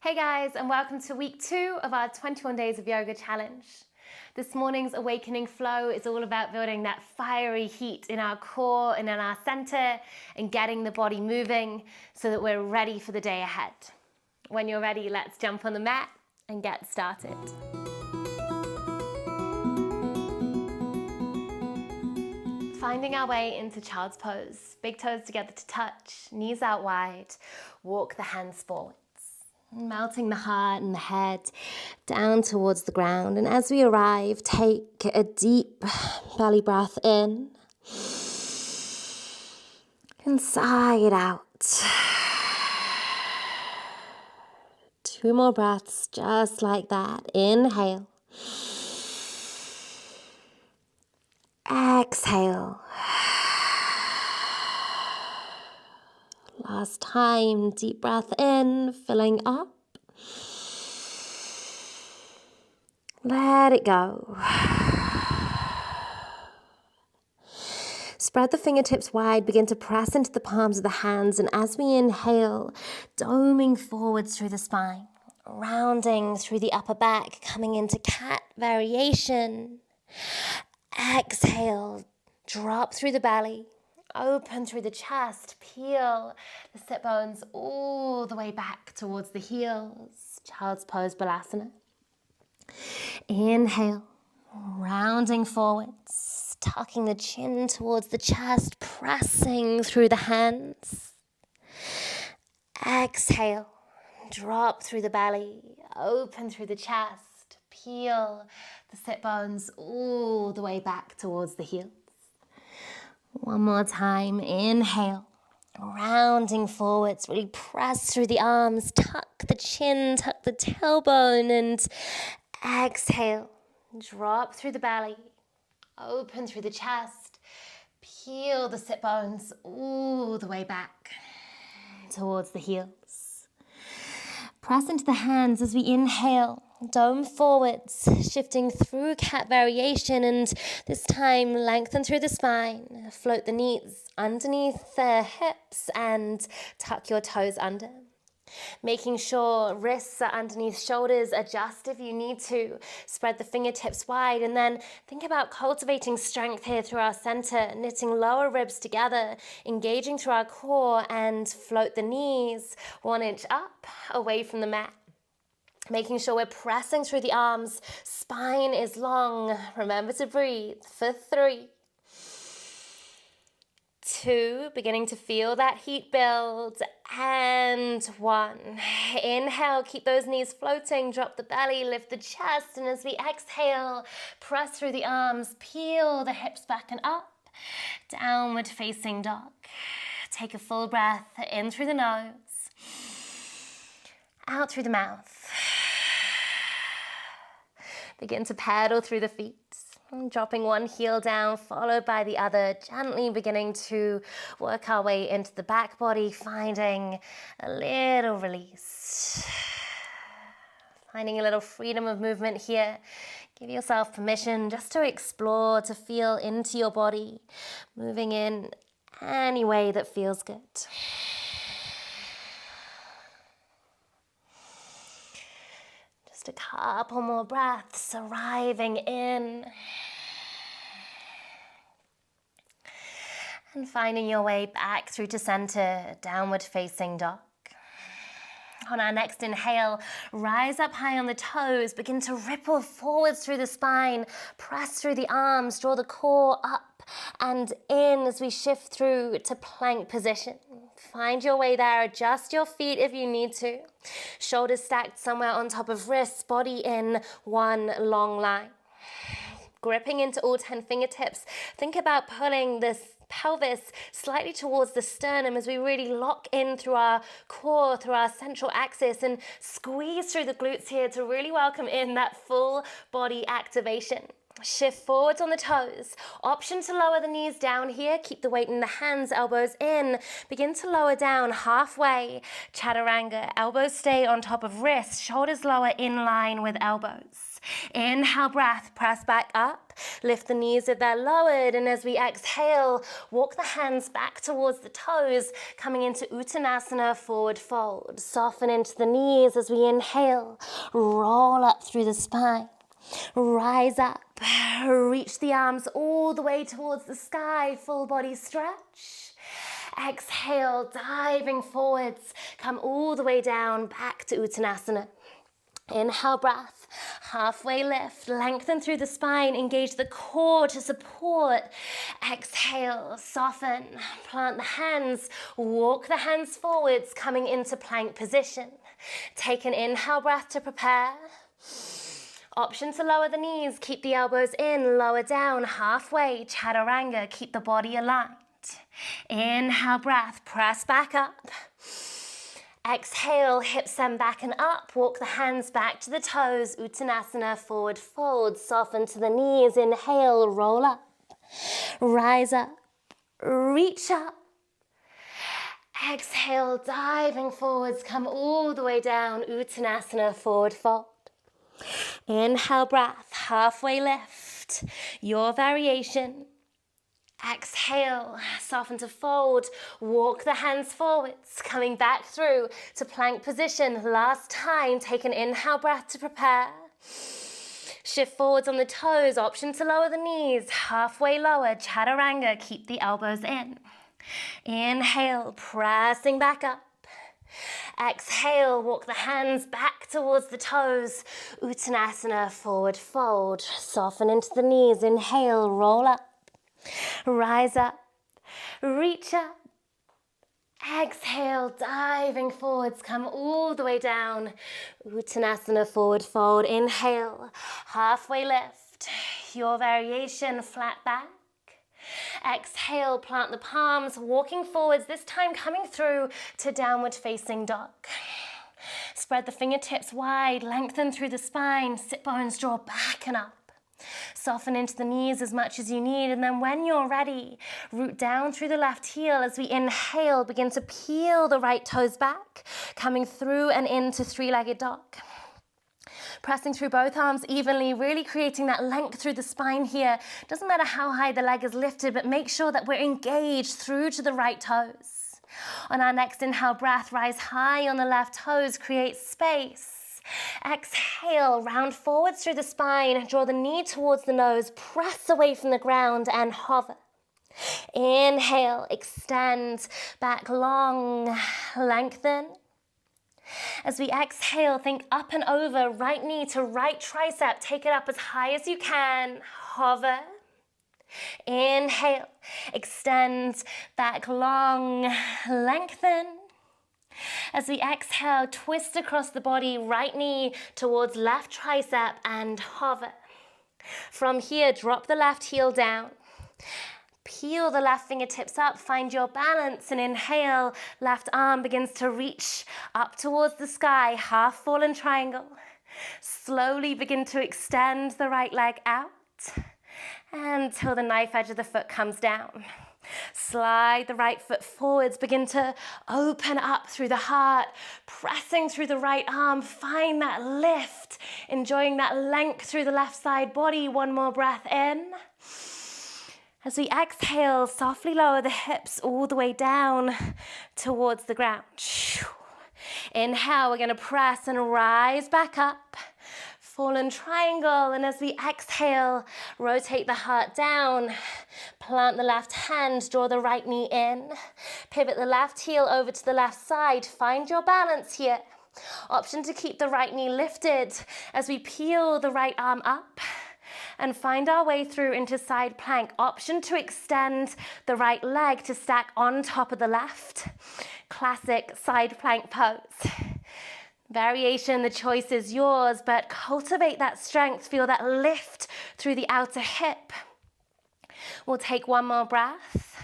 Hey guys, and welcome to week 2 of our 21 Days of Yoga Challenge. This morning's awakening flow is all about building that fiery heat in our core and in our center and getting the body moving so that we're ready for the day ahead. When you're ready, let's jump on the mat and get started. Finding our way into child's pose. Big toes together to touch, knees out wide, walk the hands forwards. Melting the heart and the head down towards the ground. And as we arrive, take a deep belly breath in and sigh it out. 2 more breaths just like that. Inhale. Exhale. Last time, deep breath in, filling up. Let it go. Spread the fingertips wide, begin to press into the palms of the hands, and as we inhale, doming forwards through the spine, rounding through the upper back, coming into cat variation. Exhale, drop through the belly. Open through the chest, peel the sit bones all the way back towards the heels. Child's pose, Balasana. Inhale, rounding forwards, tucking the chin towards the chest, pressing through the hands. Exhale, drop through the belly, open through the chest, peel the sit bones all the way back towards the heels. One more time, inhale, rounding forwards, really press through the arms, tuck the chin, tuck the tailbone, and exhale, drop through the belly, open through the chest, peel the sit bones all the way back towards the heels. Press into the hands as we inhale. Dome forwards, shifting through cat variation, and this time lengthen through the spine. Float the knees underneath the hips and tuck your toes under. Making sure wrists are underneath shoulders, adjust if you need to. Spread the fingertips wide, and then think about cultivating strength here through our center, knitting lower ribs together, engaging through our core, and float the knees 1 inch up away from the mat. Making sure we're pressing through the arms, spine is long. Remember to breathe for 3, 2, beginning to feel that heat build, and 1. Inhale, keep those knees floating, drop the belly, lift the chest, and as we exhale, press through the arms, peel the hips back and up, downward facing dog. Take a full breath in through the nose, out through the mouth. Begin to pedal through the feet, dropping one heel down, followed by the other, gently beginning to work our way into the back body, finding a little release. Finding a little freedom of movement here. Give yourself permission just to explore, to feel into your body, moving in any way that feels good. Just a couple more breaths, arriving in. And finding your way back through to center, downward facing dog. On our next inhale, rise up high on the toes, begin to ripple forwards through the spine, press through the arms, draw the core up and in as we shift through to plank position. Find your way there, adjust your feet if you need to. Shoulders stacked somewhere on top of wrists, body in one long line. Gripping into all 10 fingertips, think about pulling this pelvis slightly towards the sternum as we really lock in through our core, through our central axis, and squeeze through the glutes here to really welcome in that full body activation. Shift forwards on the toes. Option to lower the knees down here. Keep the weight in the hands, elbows in. Begin to lower down halfway. Chatturanga. Elbows stay on top of wrists. Shoulders lower in line with elbows. Inhale, breath. Press back up. Lift the knees if they're lowered. And as we exhale, walk the hands back towards the toes. Coming into Uttanasana, forward fold. Soften into the knees as we inhale. Roll up through the spine. Rise up, reach the arms all the way towards the sky, full body stretch. Exhale, diving forwards, come all the way down, back to Uttanasana. Inhale, breath, halfway lift, lengthen through the spine, engage the core to support. Exhale, soften, plant the hands, walk the hands forwards, coming into plank position. Take an inhale breath to prepare. Option to lower the knees, keep the elbows in, lower down, halfway, Chatturanga, keep the body aligned. Inhale, breath, press back up. Exhale, hips send back and up, walk the hands back to the toes, Uttanasana, forward fold, soften to the knees, inhale, roll up, rise up, reach up. Exhale, diving forwards, come all the way down, Uttanasana, forward fold. Inhale, breath, halfway lift, your variation. Exhale, soften to fold, walk the hands forwards, coming back through to plank position. Last time, take an inhale breath to prepare. Shift forwards on the toes, option to lower the knees, halfway lower, Chatturanga, keep the elbows in. Inhale, pressing back up. Exhale, walk the hands back towards the toes. Uttanasana, forward fold. Soften into the knees. Inhale, roll up. Rise up. Reach up. Exhale, diving forwards. Come all the way down. Uttanasana, forward fold. Inhale, halfway lift. Your variation, flat back. Exhale, plant the palms, walking forwards, this time coming through to downward facing dog. Spread the fingertips wide, lengthen through the spine, sit bones draw back and up. Soften into the knees as much as you need, and then when you're ready, root down through the left heel. As we inhale, begin to peel the right toes back, coming through and into three-legged dog. Pressing through both arms evenly, really creating that length through the spine here. Doesn't matter how high the leg is lifted, but make sure that we're engaged through to the right toes. On our next inhale breath, rise high on the left toes, create space. Exhale, round forwards through the spine, draw the knee towards the nose, press away from the ground and hover. Inhale, extend, back long, lengthen. As we exhale, think up and over, right knee to right tricep. Take it up as high as you can. Hover. Inhale. Extend back long. Lengthen. As we exhale, twist across the body, right knee towards left tricep and hover. From here, drop the left heel down. Peel the left fingertips up, find your balance, and inhale, left arm begins to reach up towards the sky, half fallen triangle. Slowly begin to extend the right leg out until the knife edge of the foot comes down. Slide the right foot forwards, begin to open up through the heart, pressing through the right arm, find that lift, enjoying that length through the left side body. One more breath in. As we exhale, softly lower the hips all the way down towards the ground. Inhale, we're going to press and rise back up. Fallen triangle. And as we exhale, rotate the heart down. Plant the left hand, draw the right knee in. Pivot the left heel over to the left side. Find your balance here. Option to keep the right knee lifted as we peel the right arm up. And find our way through into side plank. Option to extend the right leg to stack on top of the left. Classic side plank pose. Variation, the choice is yours, but cultivate that strength. Feel that lift through the outer hip. We'll take one more breath.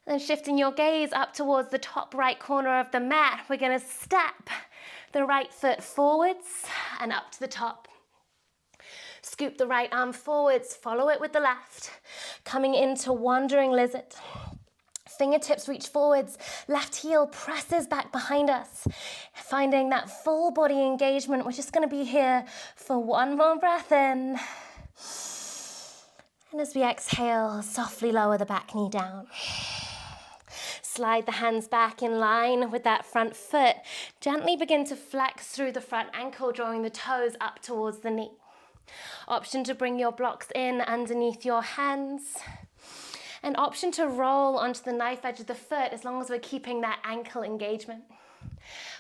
Then shifting your gaze up towards the top right corner of the mat, we're going to step the right foot forwards and up to the top. Scoop the right arm forwards, follow it with the left. Coming into wandering lizard. Fingertips reach forwards, left heel presses back behind us. Finding that full body engagement. We're just going to be here for one more breath in. And as we exhale, softly lower the back knee down. Slide the hands back in line with that front foot. Gently begin to flex through the front ankle, drawing the toes up towards the knee. Option to bring your blocks in underneath your hands. An option to roll onto the knife edge of the foot as long as we're keeping that ankle engagement.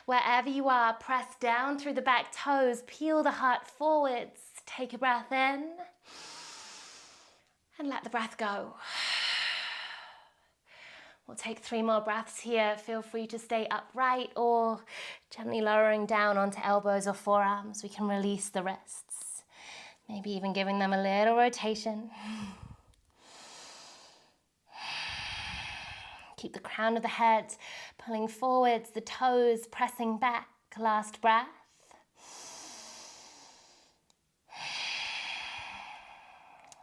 Wherever you are, press down through the back toes, peel the heart forwards, take a breath in, and let the breath go. We'll take 3 more breaths here. Feel free to stay upright or gently lowering down onto elbows or forearms. We can release the wrists, maybe even giving them a little rotation. Keep the crown of the head pulling forwards, the toes pressing back. Last breath.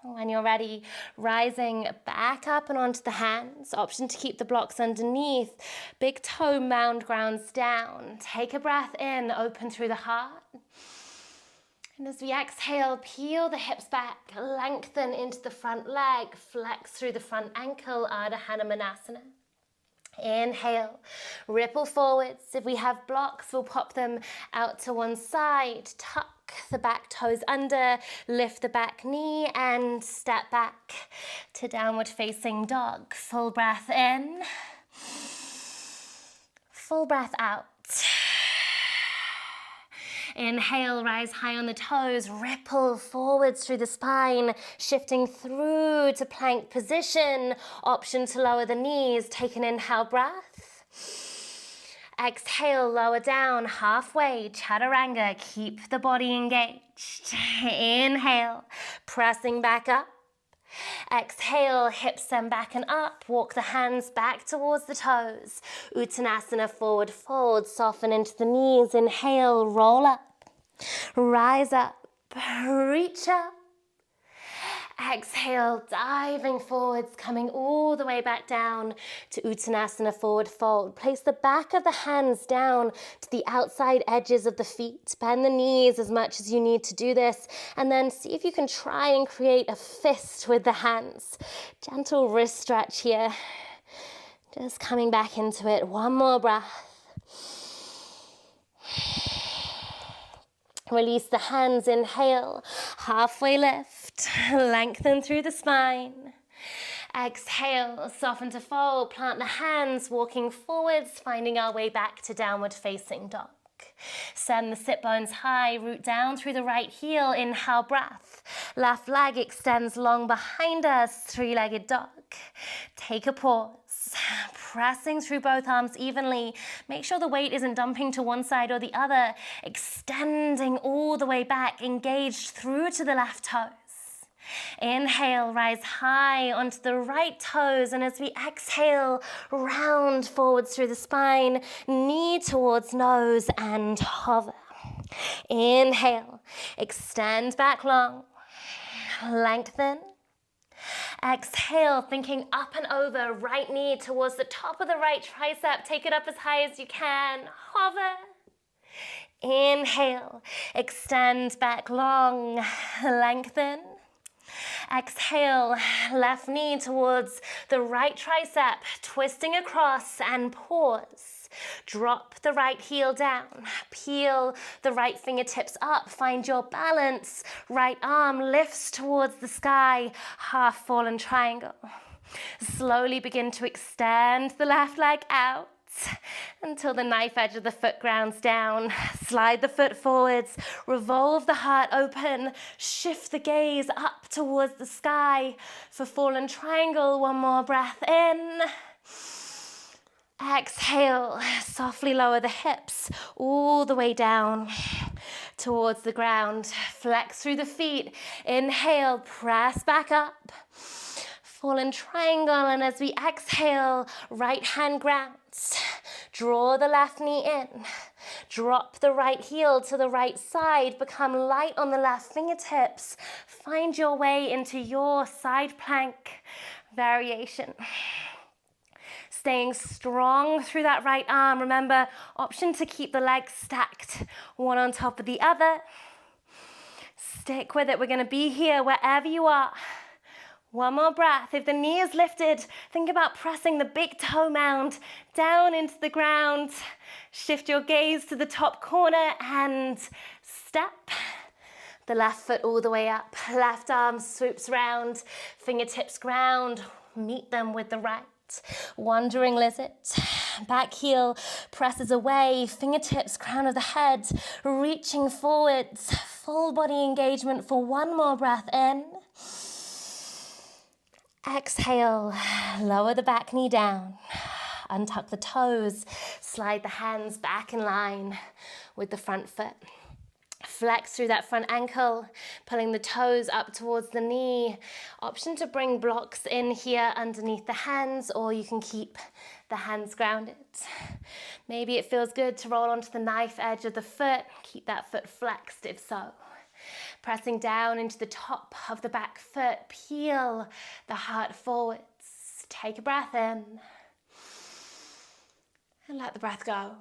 When you're ready, rising back up and onto the hands. Option to keep the blocks underneath. Big toe mound grounds down. Take a breath in, open through the heart. And as we exhale, peel the hips back, lengthen into the front leg, flex through the front ankle, Ardha Hanumanasana. Inhale, ripple forwards. If we have blocks, we'll pop them out to one side. Tuck the back toes under, lift the back knee and step back to downward facing dog. Full breath in, full breath out. Inhale, rise high on the toes, ripple forwards through the spine, shifting through to plank position. Option to lower the knees, take an inhale breath. Exhale, lower down, halfway, chatturanga, keep the body engaged. Inhale, pressing back up. Exhale, hips send back and up. Walk the hands back towards the toes. Uttanasana, forward fold. Soften into the knees. Inhale, roll up. Rise up. Reach up. Exhale, diving forwards, coming all the way back down to Uttanasana, forward fold. Place the back of the hands down to the outside edges of the feet. Bend the knees as much as you need to do this. And then see if you can try and create a fist with the hands. Gentle wrist stretch here. Just coming back into it. One more breath. Release the hands, inhale, halfway lift, lengthen through the spine. Exhale, soften to fold, plant the hands, walking forwards, finding our way back to downward facing dog. Send the sit bones high, root down through the right heel, inhale breath. Left leg extends long behind us, 3-legged dog. Take a pause. Pressing through both arms evenly. Make sure the weight isn't dumping to one side or the other. Extending all the way back, engaged through to the left toes. Inhale, rise high onto the right toes, and as we exhale, round forwards through the spine, knee towards nose and hover. Inhale, extend back long, lengthen. Exhale, thinking up and over, right knee towards the top of the right tricep. Take it up as high as you can. Hover. Inhale, extend back long, lengthen. Exhale, left knee towards the right tricep, twisting across and pause. Drop the right heel down, peel the right fingertips up, find your balance. Right arm lifts towards the sky, half fallen triangle. Slowly begin to extend the left leg out until the knife edge of the foot grounds down. Slide the foot forwards, revolve the heart open, shift the gaze up towards the sky for fallen triangle. One more breath in. Exhale, softly lower the hips all the way down towards the ground. Flex through the feet. Inhale, press back up. Fallen triangle, and as we exhale, right hand grounds. Draw the left knee in. Drop the right heel to the right side. Become light on the left fingertips. Find your way into your side plank variation. Staying strong through that right arm. Remember, option to keep the legs stacked, one on top of the other. Stick with it. We're going to be here wherever you are. One more breath. If the knee is lifted, think about pressing the big toe mound down into the ground. Shift your gaze to the top corner and step. The left foot all the way up. Left arm swoops round. Fingertips ground. Meet them with the right. Wandering lizard. Back heel presses away. Fingertips, crown of the head. Reaching forwards. Full body engagement for one more breath in. Exhale, lower the back knee down, untuck the toes, slide the hands back in line with the front foot. Flex through that front ankle, pulling the toes up towards the knee. Option to bring blocks in here underneath the hands, or you can keep the hands grounded. Maybe it feels good to roll onto the knife edge of the foot. Keep that foot flexed if so. Pressing down into the top of the back foot, peel the heart forwards. Take a breath in and let the breath go.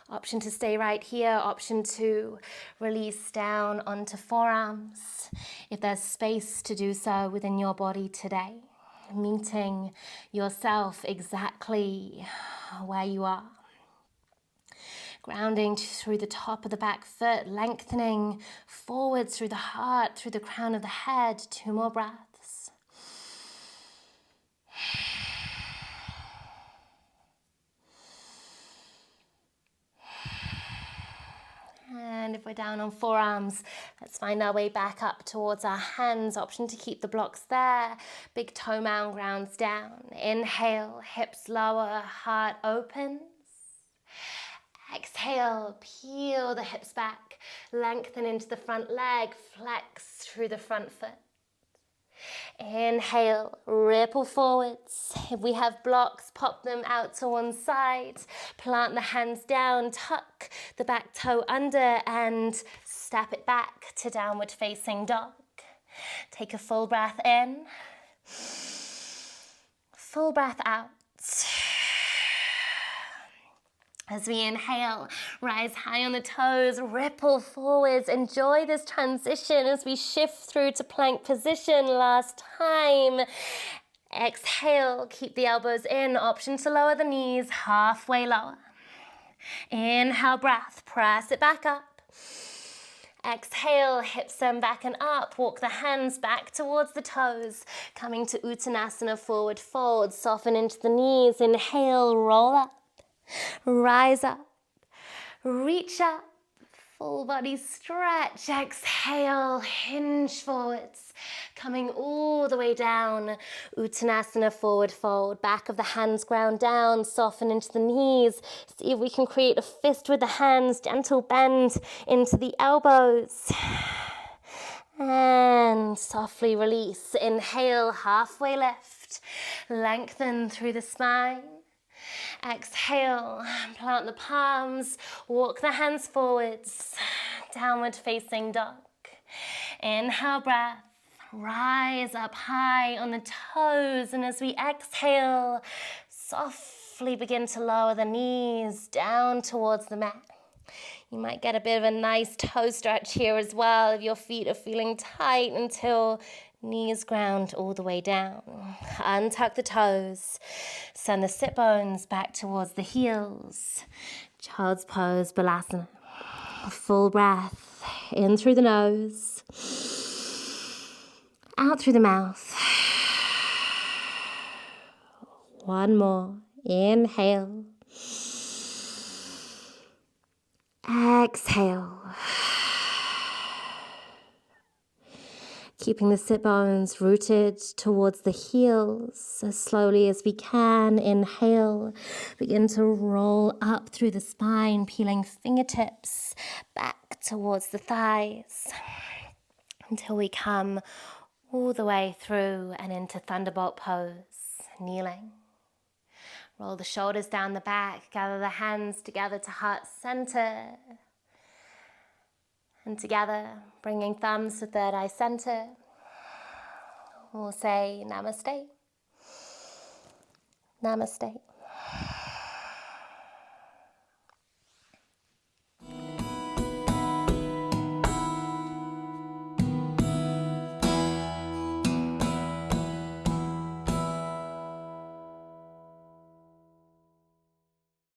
Option to stay right here, option to release down onto forearms if there's space to do so within your body today. Meeting yourself exactly where you are. Grounding through the top of the back foot, lengthening forwards through the heart, through the crown of the head. 2 more breaths. And if we're down on forearms, let's find our way back up towards our hands. Option to keep the blocks there. Big toe mound grounds down. Inhale, hips lower, heart opens. Exhale, peel the hips back, lengthen into the front leg, flex through the front foot. Inhale, ripple forwards. If we have blocks, pop them out to one side. Plant the hands down, tuck the back toe under and step it back to downward facing dog. Take a full breath in, full breath out. As we inhale, rise high on the toes, ripple forwards. Enjoy this transition as we shift through to plank position. Last time. Exhale, keep the elbows in. Option to lower the knees, halfway lower. Inhale, breath, press it back up. Exhale, hips turn back and up. Walk the hands back towards the toes. Coming to Uttanasana, forward fold. Soften into the knees. Inhale, roll up. Rise up, reach up, full body stretch. Exhale, hinge forwards, coming all the way down. Uttanasana, forward fold. Back of the hands ground down, soften into the knees. See if we can create a fist with the hands, gentle bend into the elbows. And softly release. Inhale, halfway lift. Lengthen through the spine. Exhale, plant the palms, walk the hands forwards, downward facing dog. Inhale, breath, rise up high on the toes, and as we exhale, softly begin to lower the knees down towards the mat. You might get a bit of a nice toe stretch here as well if your feet are feeling tight until knees ground all the way down. Untuck the toes. Send the sit bones back towards the heels. Child's pose, Balasana. Full breath. In through the nose. Out through the mouth. One more. Inhale. Exhale. Keeping the sit bones rooted towards the heels as slowly as we can. Inhale, begin to roll up through the spine, peeling fingertips back towards the thighs until we come all the way through and into Thunderbolt pose, kneeling. Roll the shoulders down the back, gather the hands together to heart center. And together, bringing thumbs to third eye center, we'll say namaste. Namaste.